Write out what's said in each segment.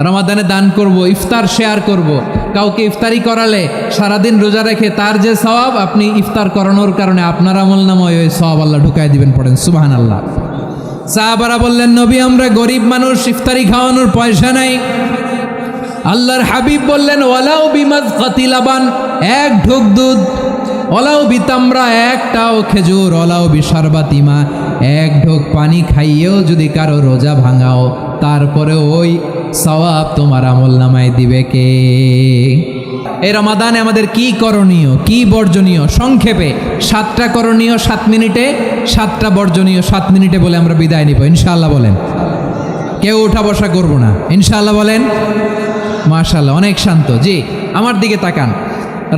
রমাদানে দান করব, ইফতার শেয়ার করব। কাউকে ইফতারি করালে সারাদিন রোজা রেখে তার যে সওয়াব, আপনি ইফতার করানোর কারণে আপনার আমলনামায় ওই সওয়াব আল্লাহ ঢুকায় দিবেন। পড়েন সুবহানাল্লাহ। সাহাবারা বললেন, নবী আমরা গরিব মানুষ, ইফতারি খাওয়ানোর পয়সা নাই। আল্লাহর হাবিব বললেন, ওয়ালাউ বিমাযকাতি লাবান, এক ঢোক দুধ, ওয়ালাউ বিতামরা, একটাও খেজুর, ওয়ালাউ বিশারবাতি মা, এক ঢোক পানি খাইয়েও যদি কারো রোজা ভাঙাও, তারপরে ওই সওয়াব তোমার আমলনামায় দিবে কে? এই রমাদানে আমাদের কি করণীয়, কি বর্জনীয়? সংক্ষেপে 7টা করণীয় 7 মিনিটে, 7টা বর্জনীয় 7 মিনিটে বলে আমরা বিদায় নিব ইনশাআল্লাহ। বলেন, কেউ উঠা বসা করব না ইনশাআল্লাহ। বলেন মাশাআল্লাহ, অনেক শান্ত। জি, আমার দিকে তাকান।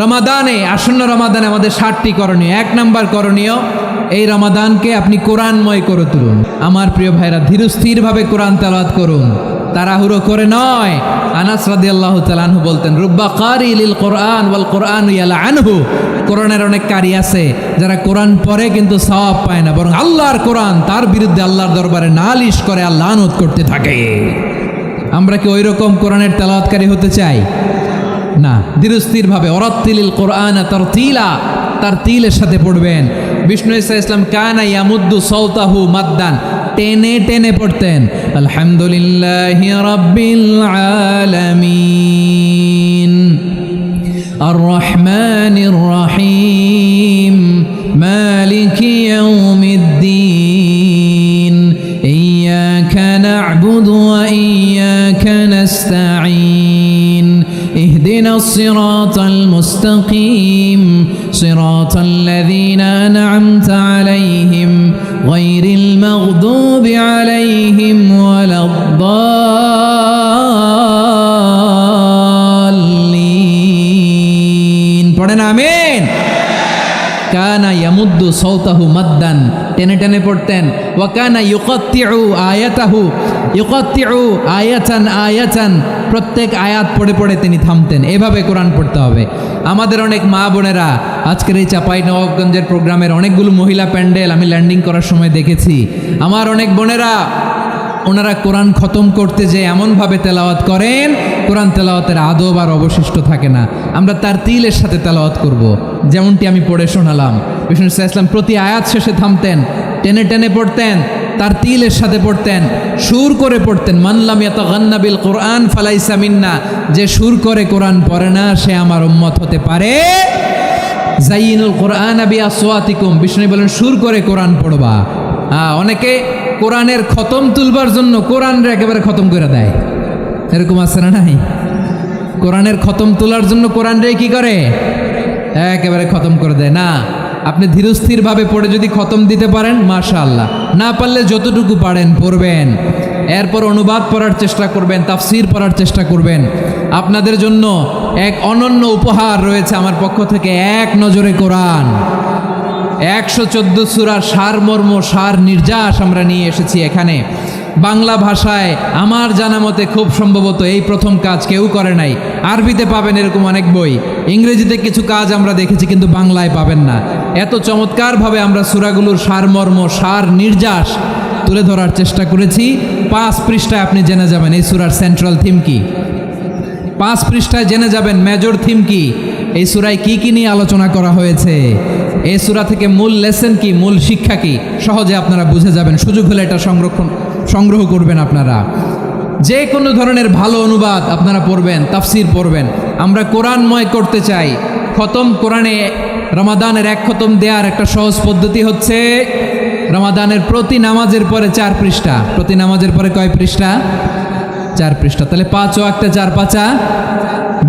রমাদানে, আসন্ন রমাদানে আমাদের 7টি করণীয়। 1 নাম্বার করণীয়, এই রমাদানকে আপনি কোরআনময় করে তুলুন। আমার প্রিয় ভাইরা, ধীরস্থিরভাবে কোরআন তেলাওয়াত করুন, তাড়াহুড়ো করে নয়। আনাস রাদিয়াল্লাহু তাআলা আনহু বলতেন, রুব্বা কারি লিল কোরআন ওয়াল কোরআন ইয়ালআনহু, কোরআনের অনেক কারি আছে যারা কোরআন পড়ে কিন্তু সওয়াব পায় না, বরং আল্লাহর কোরআন তার বিরুদ্ধে আল্লাহর দরবারে নালিশ করে আর লানত করতে থাকে। আমরা কি ওই রকম কোরআনের তেলাওয়াতকারী হতে চাই? না। ধীরস্থিরভাবে, ওরাত্তিলিল কোরআন তারতিলা, তার তিলের সাথে পড়বেন। বিষ্ণু ইসা ইসলাম কানা ইয়ামুদ্দু সাওতাহু মাদ্দান, টেনে টেনে পড়তেন। আলহামদুলিল্লাহি রাব্বিল আলামিন আর রহমানির রহিম মালিকি ইয়াউমিদ্দিন ইয়্যাকা না'বুদু ওয়া ইয়্যাকা নাস্তাঈন اهدنا الصراط المستقيم صراط الذين أنعمت عليهم غير المغضوب عليهم ولا الضالين পড়েন আমিন। কানা ইয়ামুদ্দু সাওতাহু মাদ্দান, টেনে টেনে পড়তেন। ওয়া কানা ইউকাত্তিউ আয়াতাহু, ইউকাত্তিউ আয়াতান আয়াতান, প্রত্যেক আয়াত পড়ে পড়ে তিনি থামতেন। এভাবে কোরআন পড়তে হবে। আমাদের অনেক মা বোনেরা, আজকের এই চাঁপাইনবাবগঞ্জের প্রোগ্রামের অনেকগুলো মহিলা প্যান্ডেল আমি ল্যান্ডিং করার সময় দেখেছি। আমার অনেক বোনেরা, ওনারা কোরআন খতম করতে যে এমনভাবে তেলাওয়াত করেন, কোরআন তেলাওয়াতের আদব আর অবশিষ্ট থাকে না। আমরা তার তিলের সাথে তেলাওয়াত করব, যেমনটি আমি পড়ে শোনালাম। বিষ্ণু ইসলাম প্রতি আয়াত শেষে থামতেন, টেনে টেনে পড়তেন, তার তিলের সাথে পড়তেন, সুর করে পড়তেন। মানলাম ইয়াতাগান্না বিল কোরআন ফালাইসা মিন্না, যে সুর করে কোরআন পড়ে না সে আমার উম্মত হতে পারে। জাইনুল কোরআন বিআসওয়াতিকুম, বিষ্ণু বলেন সুর করে কোরআন পড়বা। অনেকে কোরআনের খতম তুলবার জন্য কোরআনরে একেবারে খতম করে দেয়, এরকম আছে না নাই? কোরআনের খতম তোলার জন্য কোরআনরে কি করে? একেবারে খতম করে দেয়। না, আপনি ধীরস্থিরভাবে পড়ে যদি খতম দিতে পারেন মাশাআল্লাহ, না পারলে যতটুকু পারেন পড়বেন। এরপর অনুবাদ পড়ার চেষ্টা করবেন, তাফসির পড়ার চেষ্টা করবেন। আপনাদের জন্য এক অনন্য উপহার রয়েছে আমার পক্ষ থেকে, এক নজরে কোরআন। 114 সূরার সারমর্ম, সার নির্যাস আমরা নিয়ে এসেছি এখানে। বাংলা ভাষায় আমার জানা মতে খুব সম্ভবত এই প্রথম কাজ, কেউ করে নাই। আরবিতে পাবেন এরকম অনেক বই, ইংরেজিতে কিছু কাজ আমরা দেখেছি, কিন্তু বাংলায় পাবেন না। এত চমৎকারভাবে আমরা সূরাগুলোর সারমর্ম, সার নির্যাস তুলে ধরার চেষ্টা করেছি। 5 পৃষ্ঠায় আপনি জেনে যাবেন এই সূরার সেন্ট্রাল থিম কি। 5 পৃষ্ঠায় জেনে যাবেন মেজর থিম কি, এই সূরায় কি কি নিয়ে আলোচনা করা হয়েছে, এই সূরা থেকে মূল লেসন কি, মূল শিক্ষা কি, সহজে আপনারা বুঝে যাবেন। সুযোগ হলে এটা সংগ্রহ করবেন আপনারা। যে কোনো ধরনের ভালো অনুবাদ আপনারা পড়বেন, তাফসির পড়বেন। আমরা কোরআনময় করতে চাই। খতম কোরআনে রমাদানের 1 খতম দেওয়ার একটা সহজ পদ্ধতি হচ্ছে, রমাদানের প্রতি নামাজের পরে 4 পৃষ্ঠা। প্রতি নামাজের পরে কয় পৃষ্ঠা? 4 পৃষ্ঠা। তাহলে 5 ওয়াক্তে 4 পাঁচা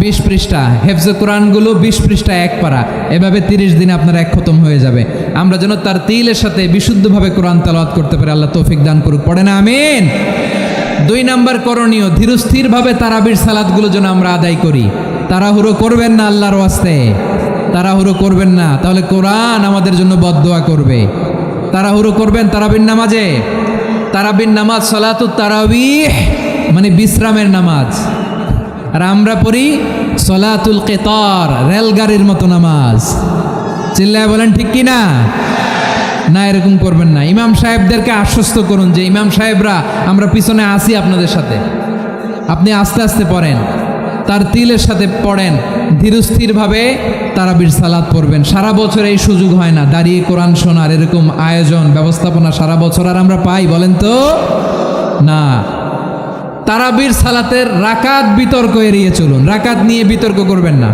20 পৃষ্ঠা। হেফজে কোরআনগুলো 20 পৃষ্ঠা 1 পারা। এভাবে 30 দিনে আপনার 1 খতম হয়ে যাবে। আমরা যেন তার তিলের সাথে বিশুদ্ধভাবে কোরআন তেলাওয়াত করতে পারি, আল্লাহ তৌফিক দান করুক। পড়ে না আমিন। 2 নাম্বার করণীয়, ধীরস্থিরভাবে তারাবির সালাতগুলো যেন আমরা আদায় করি। তাড়াহুড়ো করবেন না, আল্লাহর ওয়াস্তে তাড়াহুড়ো করবেন না, তাহলে কোরআন আমাদের জন্য বদদোয়া করবে। তাড়াহুড়ো করবেন তারাবির নামাজে। তারাবির নামাজ সালাতুত তারাবিহ মানে বিশ্রামের নামাজ, আর আমরা পড়ি সলাতুল কিতার, রেলগাড়ির মতো নামাজ। চিল্লায় বলেন ঠিক কি না? না, এরকম করবেন না। ইমাম সাহেবদেরকে আশ্বস্ত করুন যে ইমাম সাহেবরা আমরা পিছনে আসি আপনাদের সাথে। আপনি আস্তে আস্তে পড়েন, তার তিলের সাথে পড়েন, ধীরস্থিরভাবে তারাবির সালাত পড়বেন। সারা বছর এই সুযোগ হয় না দাঁড়িয়ে কোরআন শোনার, এরকম আয়োজন ব্যবস্থাপনা সারা বছর আর আমরা পাই বলেন তো না। তারাবির সালাতের রাকাত বিতর্ক এড়িয়ে চলুন, রাকাত নিয়ে বিতর্ক করবেন না।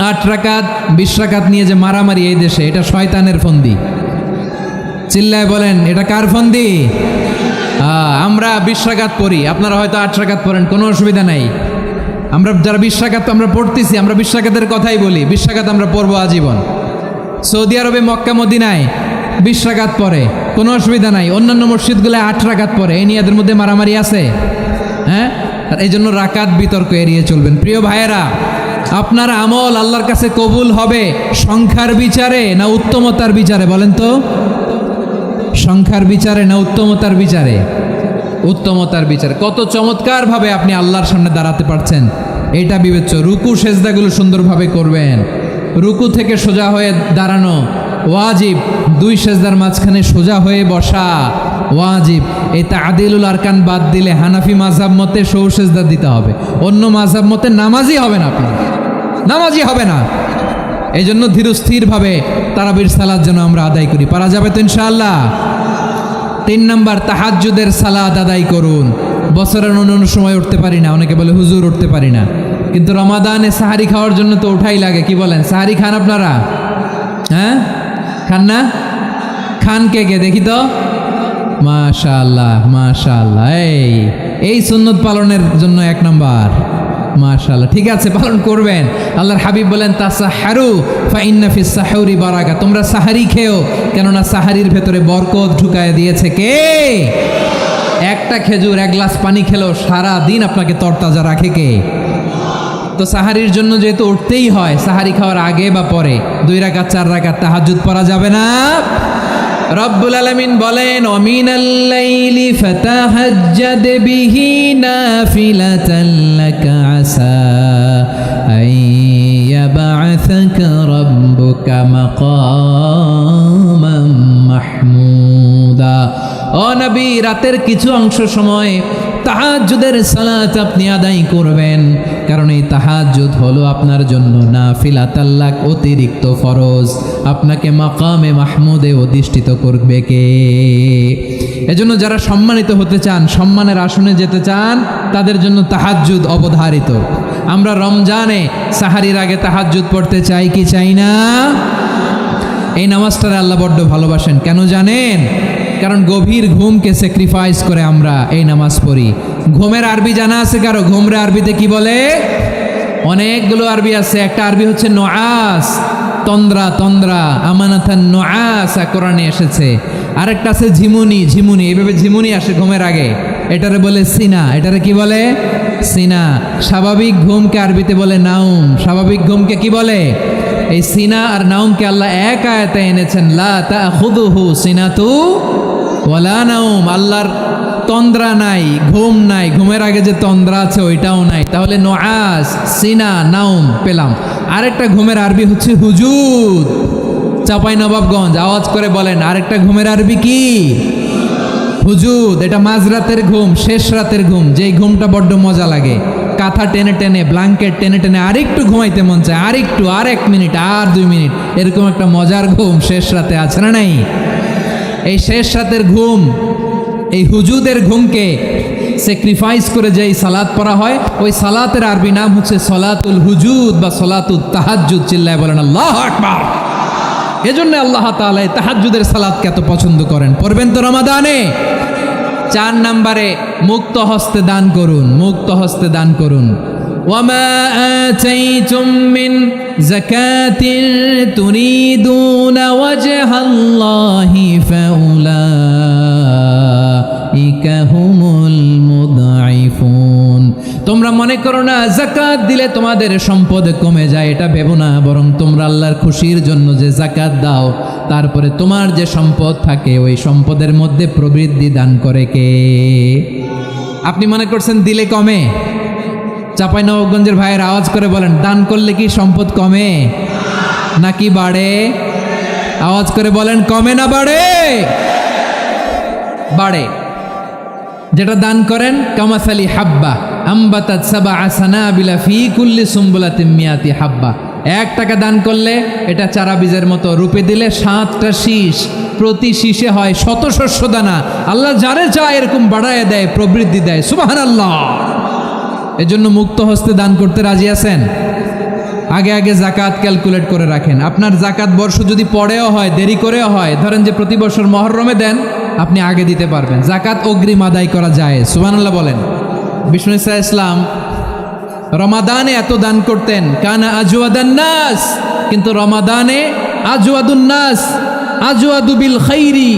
8 রাকাত 20 রাকাত নিয়ে যে মারামারি এই দেশে, এটা শয়তানের ফন্দি। চিল্লায় বলেন এটা কার ফন্দি? আমরা 20 রাকাত পড়ি, আপনারা হয়তো 8 রাকাত পড়েন, কোনো অসুবিধা নাই। আমরা যারা 20 রাকাত আমরা পড়তেছি, আমরা 20 রাকাতের কথাই বলি, 20 রাকাত আমরা পড়বো আজীবন। সৌদি আরবে মক্কা মদিনায় 20 রাকাত পড়ে, কোনো অসুবিধা নাই। অন্যান্য মসজিদগুলো 8 রাকাত পড়ে, এই নিয়ে এদের মধ্যে মারামারি আছে? হ্যাঁ, এই জন্য রাকাত বিতর্ক এড়িয়ে চলবেন। প্রিয় ভাইয়েরা, আপনার আমল আল্লাহর কাছে কবুল হবে সংখ্যার বিচারে না উত্তমতার বিচারে বলেন তো? সংখ্যার বিচারে না উত্তমতার বিচারে? উত্তমতার বিচারে। কত চমৎকারভাবে আপনি আল্লাহর সামনে দাঁড়াতে পারছেন এটা বিবেচ্য। রুকু সেজদাগুলো সুন্দরভাবে করবেন, রুকু থেকে সোজা হয়ে দাঁড়ানো ওয়াজিব, 2 সেজদার মাঝখানে সোজা হয়ে বসা ওয়াজিব। এই তা'দিলুল আরকান বাদ দিলে হানাফি মাযহাব মতে সৌ সেজদা দিতে হবে, অন্য মাযহাব মতে নামাজই হবে না, আপনি নামাজই হবে না। এই জন্য ধীরস্থিরভাবে তারাবির সালাত যেন আমরা আদায় করি। পারা যাবে তো ইনশাআল্লাহ? 3 নাম্বার, তাহাজ্জুদের সালাত আদায় করুন। বছরের অন্য সময় উঠতে পারি না, অনেকে বলে হুজুর উঠতে পারি না, কিন্তু রমাদানে সাহারি খাওয়ার জন্য তো ওঠাই লাগে। কি বলেন, সাহারি খান আপনারা? হ্যাঁ, খান না? খান কে কে দেখি তো? মাশাআল্লাহ মাশাআল্লাহ, এই সুন্নত পালনের জন্য 1 নাম্বার। মাশাআল্লাহ, ঠিক আছে, পালন করবেন। আল্লাহর হাবিব বলেন তাসাহহারু ফা ইন্না ফিস সাহুরি বারাকা, তোমরা সাহারি খেও, কেননা সাহারির ভেতরে বরকত ঢুকায় দিয়েছে কে? একটা খেজুর 1 গ্লাস পানি খেলেও সারা দিন আপনাকে তরতাজা রাখে কে? তো সাহারির জন্য যেহেতু উঠতেই হয়, সাহারি খাওয়ার আগে বা পরে 2 রাকাত 4 রাকাত তাহাজ্জুদ পড়া যাবে না? রব্বুল আলামিন বলেন ওয়ামিনাল লাইলি ফাতাহাজ্জাদ বিহি নাফিলাতান লাকা আসা আইয়াবআসাকা রাব্বুকা মাকামান মাহমুদা। ও নবী, রাতের কিছু অংশ সময় তাহাজ্জুদের সালাত আপনি আদায় করবেন, কারণ এই তাহাজ্জুদ হলো আপনার জন্য নাফিলাতাল লাক, অতিরিক্ত ফরজ। আপনাকে মাকামে মাহমুদে অধিষ্ঠিত করবে কে? এজন্য যারা সম্মানিত হতে চান, সম্মানের আসনে যেতে চান, তাদের জন্য তাহাজ্জুদ অবধারিত। আমরা রমজানে সাহারির আগে তাহাজ্জুদ পড়তে চাই কি চাই না? এই নামাজটারে আল্লাহ বড্ড ভালোবাসেন, কেন জানেন? কারণ গভীর ঘুমকে স্যাক্রিফাইস করে আমরা এই নামাজ পড়ি। ঘুমের আরবি জানা আছে কারো? ঘুমরে আরবিতে কি বলে? অনেকগুলো আরবি আছে। একটা আরবি হচ্ছে নুআস, তন্দ্রা, তন্দ্রা, আমানাতান নুআসা কোরআনে এসেছে। আরেকটা আছে ঝিমুনি, ঝিমুনি, এইভাবে ঝিমুনি আসে ঘুমের আগে, এটারে বলে সিনা। এটারে কি বলে? সিনা। স্বাভাবিক ঘুমকে আরবিতে বলে নাউম। স্বাভাবিক ঘুমকে কি বলে? এই সিনা আর নাউমকে আল্লাহ এক আয়াতে এনেছেন, লা তাখুযুহু সিনাতু ওয়ালা নাউম। আল্লাহর তন্দ্রা নাই, ঘুম নাই, ঘুমের আগে যে তন্দ্রা আছে ওইটাও নাই। তাহলে নুআস, সিনা, নাউম পেলাম। আরেকটা ঘুমের আরবি হচ্ছে হুজুদ। চাঁপাইনবাবগঞ্জ আওয়াজ করে বলেন, আরেকটা ঘুমের আরবি কি? হুজুদ। এটা মাঝরাতের ঘুম, শেষ রাতের ঘুম, যেই ঘুমটা বড্ড মজা লাগে। কাঁথা টেনে টেনে, ব্ল্যাঙ্কেট টেনে টেনে আরেকটু ঘুমাইতে মন চায়, আরেকটু, আর 1 মিনিট, আর 2 মিনিট, এরকম একটা মজার ঘুম শেষ রাতে আছে না নাই? এই শেষ রাতের ঘুম, এই হুজুদের ঘুমকে স্যাক্রিফাইস করে যেই সালাত পড়া হয়, ওই সালাতের আরবি নাম হচ্ছে সলাতুল হুজুদ বা সলাতুত তাহাজ্জুদ। চিল্লায় বলেন আল্লাহু আকবার। এজন্য আল্লাহ তাআলা তাহাজ্জুদের সালাতকে এত পছন্দ করেন। পড়বেন তো রমাদানে। 4 নম্বরে মুক্ত হস্তে দান করুন, মুক্ত হস্তে দান করুন। ওয়ামা আতাইতুম মিন যাকাতিন তুরিদুনা ওয়াজহাল্লাহি ফাউলাইকা হুমুল মুদঈফুন। তোমরা মনে করো না যাকাত দিলে তোমাদের সম্পদ কমে যায়, এটা ভেবো না, বরং তোমরা আল্লাহর খুশির জন্য যে যাকাত দাও, তারপরে তোমার যে সম্পদ থাকে ওই সম্পদের মধ্যে প্রবৃদ্ধি দান করে কে? আপনি মনে করছেন দিলে কমে? চাঁপাইনবাবগঞ্জের ভাইয়ের আওয়াজ করে বলেন, দান করলে কি সম্পদ কমে নাকি বাড়ে? আওয়াজ করে বলেন, কমে না বাড়ে? বাড়ে। যেটা দান করেন কামাসালি হাব্বা, আম্বাতাত সাবআ সানাবিলা ফি কুল্লি সুম্বুলাতিন মিয়াতি হাব্বা। 1 টাকা দান করলে এটা চারা বীজের মতো, রূপে দিলে 7টা শীষ, প্রতি শীষে হয় 100 শস্য দানা। আল্লাহ যারে চায় এরকম বাড়ায় দেয়, প্রবৃদ্ধি দেয়। সুবহানাল্লাহ। এজন্য মুক্ত হস্তে দান করতে রাজি আছেন? আগে আগে জাকাত ক্যালকুলেট করে রাখেন। আপনার জাকাত বর্ষ যদি পরেও হয়, দেরি করেও হয়, ধরেন যে প্রতি বছর মহরমে দেন, আপনি আগে দিতে পারবেন। জাকাত অগ্রিম আদায় করা যায়। সুবহানাল্লাহ বলেন। বিষ্ণু ঈসা ইসলাম রমাদানে এত দান করতেন, কানা আজওয়াদান নাস, কিন্তু রমাদানে আজওয়াদুন নাস আজওয়াদু বিল খাইরি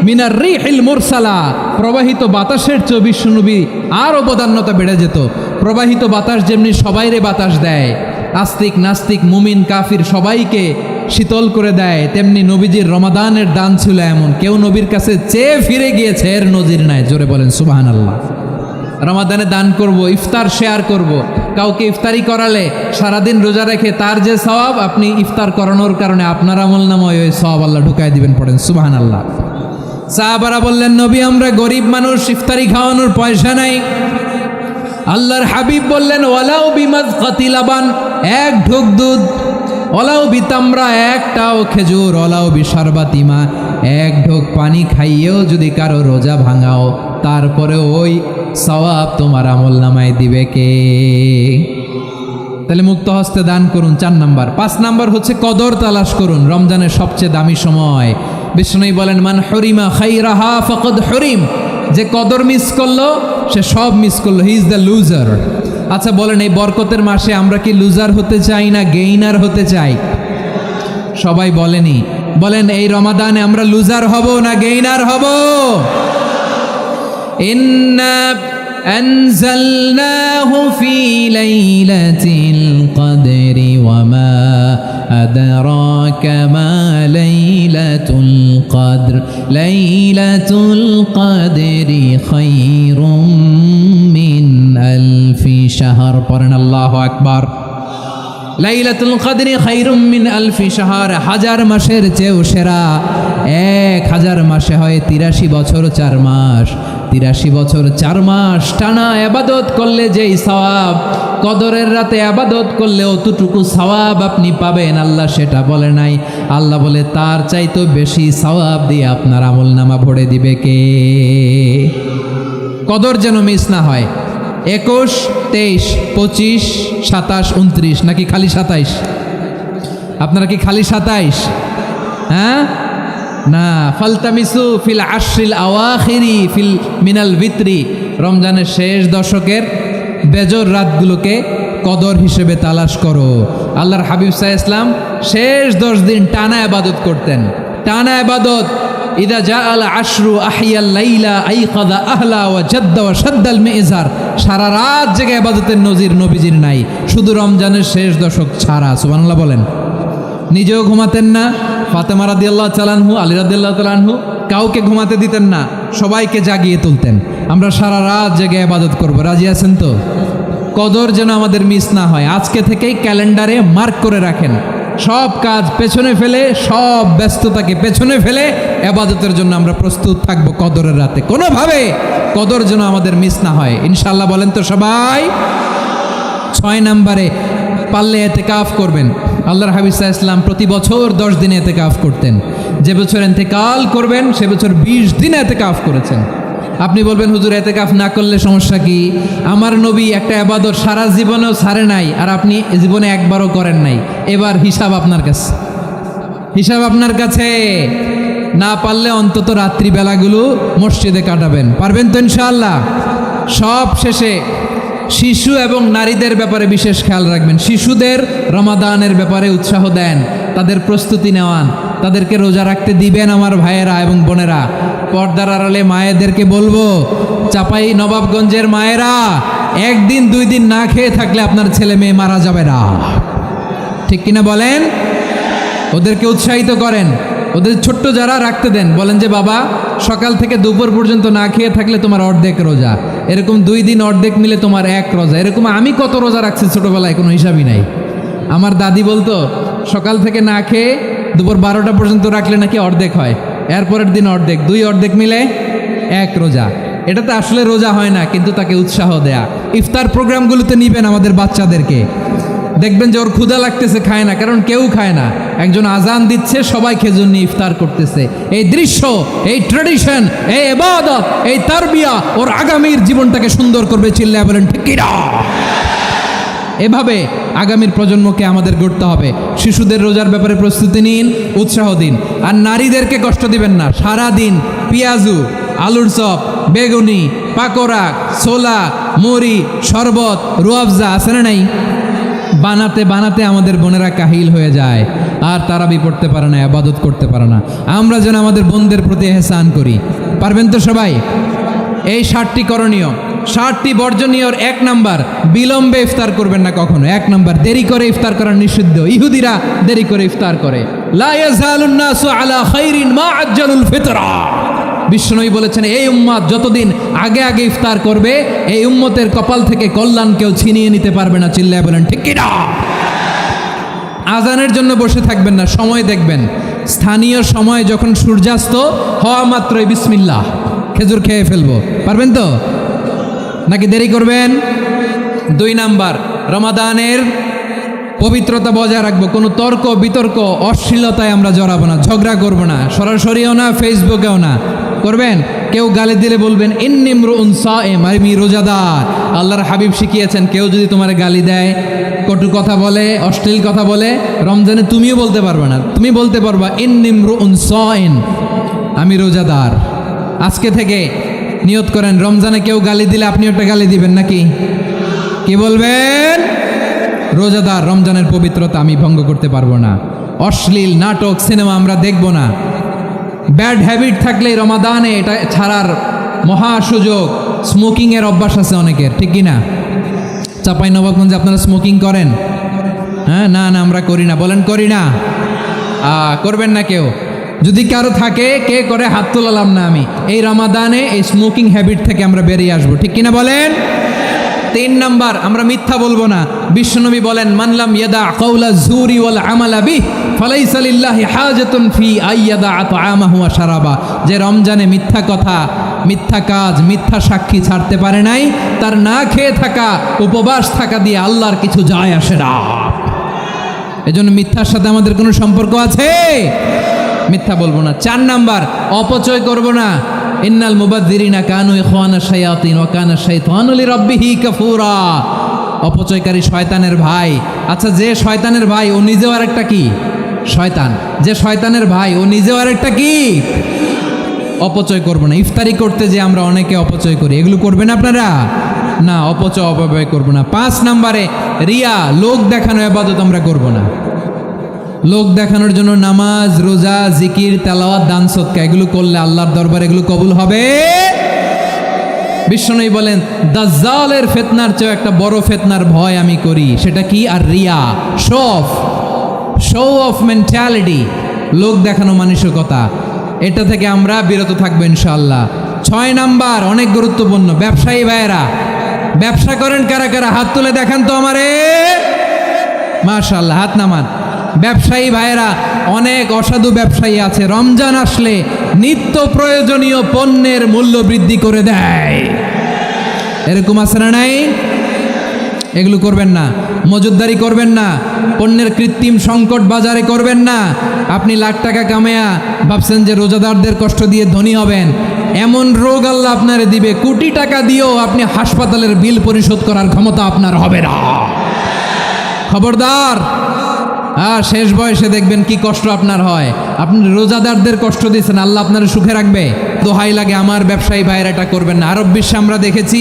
মিনার রিহিল মুরসালা। প্রবাহিত বাতাসের চেয়ে বিশ্বনবী আর অবদান্যতা বেড়ে যেত। প্রবাহিত বাতাস যেমনি সবাইরে বাতাস দেয়, আস্তিক নাস্তিক মুমিন কাফির সবাইকে শীতল করে দেয়, তেমনি নবীজির রমাদানের দান ছিল এমন, কেউ নবীর কাছে চেয়ে ফিরে গিয়েছে এর নজির নাই। জোরে বলেন সুবহানাল্লাহ। রমাদানে দান করব, ইফতার শেয়ার করব। কাউকে ইফতারি করালে সারাদিন রোজা রেখে তার যে সওয়াব, আপনি ইফতার করানোর কারণে আপনার আমলনামায় ওই সওয়াব আল্লাহ ঢুকায় দিবেন। পড়েন সুবহানাল্লাহ। সাহাবারা বললেন, নবী আমরা গরিব মানুষ, ইফতারি খাওয়ানোর পয়সা নাই। আল্লাহর হাবিব বললেন, ওয়ালাউ বিমাজকাতি লাবান, 1 ঢোক দুধ, ওয়ালাউ বিতামরা, 1টাও খেজুর, ওয়ালাউ বিশারবাতিমা, 1 ঢোক পানি খাইয়েও যদি কারো রোজা ভাঙাও, তারপরে ওই সওয়াব তোমার আমলনামায় দিবে কে? তাহলে মুক্ত হস্তে দান করুন, 4 নাম্বার। 5 নাম্বার হচ্ছে কদর তালাশ করুন। রমজানের সবচেয়ে দামি সময়। বিষ্ণু বলেন, মান হরিমা খাইরাহা ফাকাদ হরিম, যে কদর মিস করলো সে সব মিস করলো, হি ইজ দ্য লুজার। আচ্ছা বলেন, এই বরকতের মাসে আমরা কি লুজার হতে চাই না গেইনার হতে চাই? সবাই বলেনি, বলেন এই রমাদানে আমরা লুজার হব না গেইনার হব? ইন্না আনজালনাহু ফি লাইলাতিল কদরি ওয়া মা আদরাকা মা লাইলাতুল কদর লাইলাতুল কদরি খায়রুম মিন আলফি শাহর। পড়েন আল্লাহু আকবার। লাইলাতুল কদরি খায়রুম মিন আলফি শাহর, 1000 মাসের চেয়েও সেরা। 1000 মাসে হয় 83 বছর 4 মাস। 83 বছর 4 মাস টানা ইবাদত করলে যেই সওয়াব, কদরের রাতে ইবাদত করলে অতটুকু সওয়াব আপনি পাবেন, আল্লাহ সেটা বলে নাই। আল্লাহ বলে তার চাইতে বেশি সওয়াব দিয়ে আপনার আমলনামা ভরে দিবে কে? কদর যেন মিস না হয়। 21, 23, 25, 27, 29 নাকি খালি 27? আপনারা কি খালি 27? হ্যাঁ না, ফালতামিসু ফিল আশরিল আওয়াখিরি ফিল মিনাল ভিতরি, রমজানের শেষ দশকের বেজর রাতগুলোকে কদর হিসেবে তালাশ করো। আল্লাহর হাবিব সাল্লাল্লাহু আলাইহি ওয়াসাল্লাম শেষ 10 দিন টানা ইবাদত করতেন, টানা ইবাদত। ইদা জাআল আশরু আহিয়াল লাইলা আইকাদা আহলা ওয়া জাদ্দা ওয়া শাদ্দাল মিজার, সারা রাত জেগে ইবাদতের নজির নবীজির নাই, শুধু রমজানের শেষ দশক ছাড়া। সুবহানাল্লাহ বলেন। নিজেও ঘুমাতেন না। ফাতেমা রাদিয়াল্লাহু তাআলা আনহু, আলী রাদিয়াল্লাহু তাআলা আনহু কাউকে ঘুমাতে দিতেন না, সবাইকে জাগিয়ে তুলতেন। আমরা সারা রাত জেগে ইবাদত করব। রাজি আছেন তো? কদর যেন আমাদের মিস না হয়। আজকে থেকেই ক্যালেন্ডারে মার্ক করে রাখেন। সব কাজ পেছনে ফেলে, সব ব্যস্ততাকে পেছনে ফেলে ইবাদতের জন্য আমরা প্রস্তুত থাকবো কদরের রাতে। কোনোভাবে কদর যেন আমাদের মিস না হয়, ইনশাআল্লাহ। বলেন তো সবাই। 6 নম্বরে পারলে ইতিকাফ করবেন। আল্লাহর হাবিব সাল্লাল্লাহু আলাইহি ওয়াসাল্লাম প্রতি বছর 10 দিন ইতিকাফ করতেন। যে বছর ইন্তেকাল করবেন সে বছর 20 দিন ইতিকাফ করেছেন। আপনি বলবেন, হুজুর ইতিকাফ না করলে সমস্যা কি? আমার নবী একটা ইবাদত সারা জীবনেও ছাড়ে নাই, আর আপনি জীবনে একবারও করেন নাই। এবার হিসাব আপনার কাছে, হিসাব আপনার কাছে। না পারলে অন্তত রাত্রিবেলাগুলো মসজিদে কাটাবেন। পারবেন তো ইনশাআল্লাহ? সব শেষে শিশু এবং নারীদের ব্যাপারে বিশেষ খেয়াল রাখবেন। শিশুদের রমাদানের ব্যাপারে উৎসাহ দেন, তাদের প্রস্তুতি নেওয়ান, তাদেরকে রোজা রাখতে দিবেন। আমার ভাইয়েরা এবং বোনেরা, পর্দার আড়ালে মায়েদেরকে বলবো, চাপাই নবাবগঞ্জের মায়েরা, 1 দিন 2 দিন না খেয়ে থাকলে আপনার ছেলে মেয়ে মারা যাবে না। ঠিক কিনা বলেন? ওদেরকে উৎসাহিত করেন। ওদের ছোট্ট যারা রাখতে দেন, বলেন যে বাবা সকাল থেকে দুপুর পর্যন্ত না খেয়ে থাকলে তোমার অর্ধেক রোজা, এরকম 2 দিন অর্ধেক মিলে তোমার 1 রোজা। এরকম আমি কত রোজা রাখছি ছোটবেলায়, কোনো হিসাবই নাই। আমার দাদি বলতো সকাল থেকে না খেয়ে দুপুর 12টা পর্যন্ত রাখলে নাকি অর্ধেক হয়, এরপরের দিন অর্ধেক, 2 অর্ধেক মিলে 1 রোজা। এটাতে আসলে রোজা হয় না, কিন্তু তাকে উৎসাহ দেয়া। ইফতার প্রোগ্রামগুলোতে নিবেন আমাদের বাচ্চাদেরকে, দেখবেন যে ওর ক্ষুধা লাগতেছে, খায় না, কারণ কেউ খায় না, একজন আজান দিচ্ছে, সবাই খেজুর নিয়ে ইফতার করতেছে। এই দৃশ্য, এই ট্র্যাডিশন, এই ইবাদত, এই তারবিয়া ওর আগামীর জীবনটাকে সুন্দর করবে। চিল্লায় বলেন ঠিক কি না? এভাবে আগামীর প্রজন্মকে আমাদের গড়তে হবে। শিশুদের রোজার ব্যাপারে প্রস্তুতি নিন, উৎসাহ দিন। আর নারীদেরকে কষ্ট দিবেন না। সারা দিন পেঁয়াজু, আলুর চপ, বেগুনি, পাকোড়া, ছোলা, মুড়ি, শরবত, রুয়াবজা আছে না নাই, বানাতে বানাতে আমাদের বোনেরা কাহিল হয়ে যায়, আর তারাবি পড়তে পারে না, ইবাদত করতে পারে না। আমরা যেন আমাদের বোনদের প্রতি এহসান করি। পারবেন তো সবাই? এই 60টি করণীয়, 60টি বর্জনীয়র 1 নাম্বার, বিলম্বে ইফতার করবেন না কখনো। 1 নাম্বার, দেরি করে ইফতার করা নিষিদ্ধ। ইহুদিরা দেরি করে ইফতার করে। লা ইয়াজালুন নাসু আলা খাইরিন মা আজ্জালুল ফিতরা। বিশ্বনবী বলেছেন, এই উম্মত যতদিন আগে আগে ইফতার করবে, এই উম্মতের কপাল থেকে কল্যাণ কেউ ছিনিয়ে নিতে পারবে না। চিল্লায় বলেন ঠিক কি না? আজানের জন্য বসে থাকবেন না, সময় দেখবেন। স্থানীয় সময় যখন সূর্যাস্ত হওয়া মাত্রই বিসমিল্লাহ, খেজুর খেয়ে ফেলবো। পারবেন তো নাকি দেরি করবেন? 2 নাম্বার, রমাদানের পবিত্রতা বজায় রাখবো। কোনো তর্ক বিতর্ক অশ্লীলতায় আমরা জড়াবো না, ঝগড়া করবো না, সরাসরিও না, ফেসবুকেও না। করবেন? কেউ গালি দিলে বলবেন ইন্নী ইমরুউন সায়েম, আমি রোজাদার। আল্লাহর হাবিব শিখিয়েছেন, কেউ যদি তোমার গালি দেয়, কটু কথা বলে, অশ্লীল কথা বলে, রমজানে তুমিও বলতে পারবে না। তুমি বলতে পারবা ইন্নী ইমরুউন সায়েম, আমি রোজাদার। আজকে থেকে নিয়ত করেন, রমজানে কেউ গালি দিলে আপনি একটা গালি দিবেন নাকি? কি বলবেন? রোজাদার, রমজানের পবিত্রতা আমি ভঙ্গ করতে পারবো না। অশ্লীল নাটক, সিনেমা আমরা দেখব না। ব্যাড হ্যাবিট থাকলে রমাদানে এটা ছাড়ার মহা সুযোগ। স্মোকিংয়ের অভ্যাস আছে অনেকের, ঠিক কি না? চাঁপাইনবাবগঞ্জে আপনারা স্মোকিং করেন? হ্যাঁ, না না আমরা করি না। বলেন করি না? করবেন না কেউ? যদি কারো থাকে, কে করে হাত তোলালাম না আমি। এই রমাদানে এই স্মোকিং হ্যাবিট থেকে আমরা বেরিয়ে আসবো, ঠিক কিনা বলেন? 3 নাম্বার, আমরা মিথ্যা বলবো না। বিশ্বনবী বলেন, মানলাম ইয়াদা কাউলা জুরি ওয়াল আমালা বিহ ফালাইসা লিল্লাহি হাজাতুন ফি আইয়াদা তাআমাহু ওয়া শারাবা। যে রমজানে মিথ্যা কথা, মিথ্যা কাজ, মিথ্যা সাক্ষী ছাড়তে পারে নাই, তার না খেয়ে থাকা, উপবাস থাকা দিয়ে আল্লাহর কিছু যায় আসে না। এজন্য মিথ্যার সাথে আমাদের কোনো সম্পর্ক আছে? মিথ্যা বলবো না। 4 নাম্বার, অপচয় করব না। ইন্নাল মুবাযযিরিনা কানু ইখওয়ানা শায়াতিন ওয়া কানা শাইতানু লিরাব্বিহি কাফুরা। অপচয়কারী শয়তানের ভাই। আচ্ছা, যে শয়তানের ভাই ও নিজেও আরেকটা কি? শয়তান। যে শয়তানের ভাই ও নিজেও আরেকটা কি? অপচয় করব না। ইফতারি করতে যে আমরা অনেকে অপচয় করি, এগুলো করবেন আপনারা? না, অপচয় অপব্যয় করব না। 5 নাম্বারে, রিয়া, লোক দেখানো ইবাদত আমরা করব না। লোক দেখানোর জন্য নামাজ, রোজা, জিকির, তেলাওয়াত, দান সদকা এগুলো করলে আল্লাহর দরবারে এগুলো কবুল হবে। বিশ্বনবী বলেন, দাজ্জালের ফিতনার চেয়ে একটা বড় ফিতনার ভয় আমি করি। সেটা কি? আর রিয়া, শো অফ মেন্টালিটি, লোক দেখানো মানসিকতা। এটা থেকে আমরা বিরত থাকবো ইনশাআল্লাহ। 6 নাম্বার, অনেক গুরুত্বপূর্ণ। ব্যবসায়ী ভাইয়েরা, ব্যবসা করেন কারা কারা? হাত তুলে দেখান তো আমারে। মাশাআল্লাহ, হাত নামান। ব্যবসায়ী ভাইয়েরা, অনেক অসাধু ব্যবসায়ী আছে, রমজান আসলে নিত্য প্রয়োজনীয় পণ্যের মূল্য বৃদ্ধি করে দেয়। এরকম আছে না নাই? এগুলো করবেন না। মজুদদারি করবেন না। পণ্যের কৃত্রিম সংকট বাজারে করবেন না। আপনি লাখ টাকা কামায়া ভাবছেন যে রোজাদারদের কষ্ট দিয়ে ধনী হবেন। এমন রোগ আল্লাহ আপনারে দিবে, কোটি টাকা দিয়েও আপনি হাসপাতালের বিল পরিশোধ করার ক্ষমতা আপনার হবে না। খবরদার। শেষ বয়সে দেখবেন কি কষ্ট আপনার হয়। আপনি রোজাদারদের কষ্ট দিয়েছেন, আল্লাহ আপনার সুখে রাখবে? দোহাই লাগে আমার ব্যবসায়ী ভাইয়েরা, এটা করবেন না। আরব বিশ্বে আমরা দেখেছি,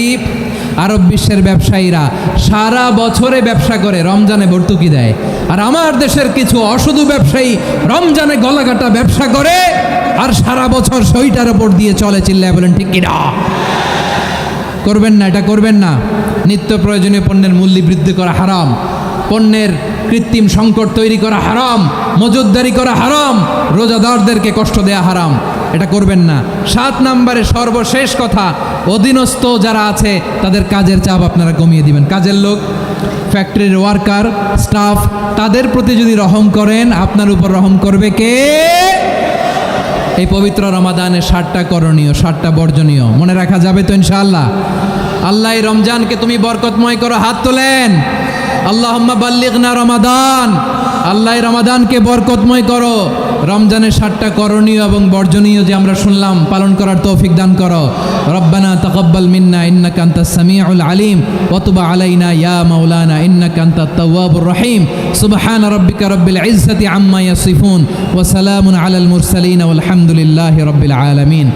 আরব বিশ্বের ব্যবসায়ীরা সারা বছরে ব্যবসা করে, রমজানে ভর্তুকি দেয়। আর আমার দেশের কিছু অসাধু ব্যবসায়ী রমজানে গলাকাটা ব্যবসা করে আর সারা বছর সইটার ওপর দিয়ে চলে। চিল্লায় বলেন ঠিক কিনা? করবেন না, এটা করবেন না। নিত্য প্রয়োজনীয় পণ্যের মূল্য বৃদ্ধি করা হারাম। পণ্যের কৃত্রিম সংকট তৈরি করা হারাম। মজুদদারি করা হারাম। রোজাদারদেরকে কষ্ট দেয়া হারাম। এটা করবেন না। 7 নাম্বারে সর্বশেষ কথা, অধীনস্থ যারা আছে তাদের কাজের চাপ আপনারা কমিয়ে দিবেন। কাজের লোক, ফ্যাক্টরির ওয়ার্কার, স্টাফ, তাদের প্রতি যদি রহম করেন, আপনার উপর রহম করবে কে? এই পবিত্র রমাদানে 7টা করণীয় 7টা বর্জনীয় মনে রাখা যাবে তো ইনশাআল্লাহ। আল্লাহ এই রমজানকে তুমি বরকতময় করো, হাত তোলেন। আল্লাহুম্মা বাল্লিগনা রমাদান, আল্লাহ এই রমাদানকে বরকতময় করো। রমজানের 7টা করণীয় এবং বর্জনীয় যে আমরা শুনলাম পালন করার তৌফিক দান করো। রব্বানা তাকাব্বাল মিন্না ইন্নাকা আনতাস সামিউল আলিম ওয়া তুব আলাইনা ইয়া মাওলানা ইন্নাকা আনতাত তাওয়াবুর রহিম। সুবহানা রাব্বিকা রাব্বিল ইজ্জাতি আম্মা ইয়াসিফুন ওয়া সালামুন আলাল মুরসালিন ওয়াল হামদুলিল্লাহি রাব্বিল আলামিন।